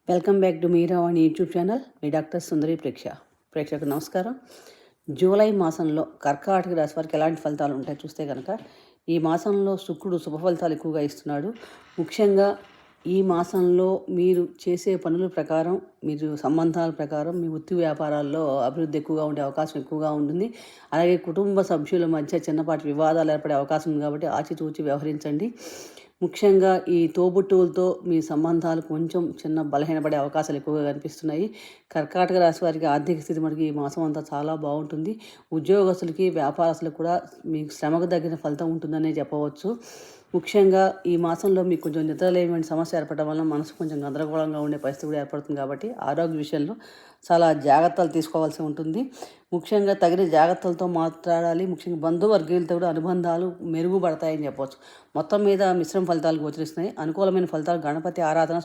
Welcome back to మీరావాణి YouTube channel. మీ doctor Sundari ప్రేక్షకు నమస్కారం. జూలై మాసంలో కర్కాటక రాశి వారికి ఎలాంటి ఫలితాలు ఉంటాయి చూస్తే కనుక, ఈ మాసంలో శుక్రుడు శుభ ఫలితాలు ఎక్కువగా ఇస్తున్నాడు. ముఖ్యంగా ఈ మాసంలో మీరు చేసే పనుల ప్రకారం, మీరు సంబంధాల ప్రకారం మీ వృత్తి వ్యాపారాల్లో అభివృద్ధి ఎక్కువగా ఉండే అవకాశం ఎక్కువగా ఉంటుంది. అలాగే కుటుంబ సభ్యుల మధ్య చిన్నపాటి వివాదాలు ఏర్పడే అవకాశం ఉంది కాబట్టి ఆచితూచి వ్యవహరించండి. ముఖ్యంగా ఈ తోబుట్టువులతో మీ సంబంధాలు కొంచెం చిన్న బలహీనపడే అవకాశాలు ఎక్కువగా కనిపిస్తున్నాయి. కర్కాటక రాశి వారికి ఆర్థిక స్థితి మటుకు ఈ మాసం అంతా చాలా బాగుంటుంది. ఉద్యోగస్తులకి, వ్యాపారస్తులకు కూడా మీకు శ్రమకు తగిన ఫలితం ఉంటుందనే చెప్పవచ్చు. ముఖ్యంగా ఈ మాసంలో మీకు కొంచెం నిద్రలేని సమస్య ఏర్పడడం వల్ల మనసు కొంచెం గందరగోళంగా ఉండే పరిస్థితి కూడా ఏర్పడుతుంది కాబట్టి ఆరోగ్య విషయంలో చాలా జాగ్రత్తలు తీసుకోవాల్సి ఉంటుంది. ముఖ్యంగా తగిన జాగ్రత్తలతో మాట్లాడాలి. ముఖ్యంగా బంధువర్గీయులతో కూడా అనుబంధాలు మెరుగుపడతాయని చెప్పవచ్చు. మొత్తం మీద మిశ్రమ ఫలితాలు గోచరిస్తున్నాయి. అనుకూలమైన ఫలితాలు గణపతి ఆరాధన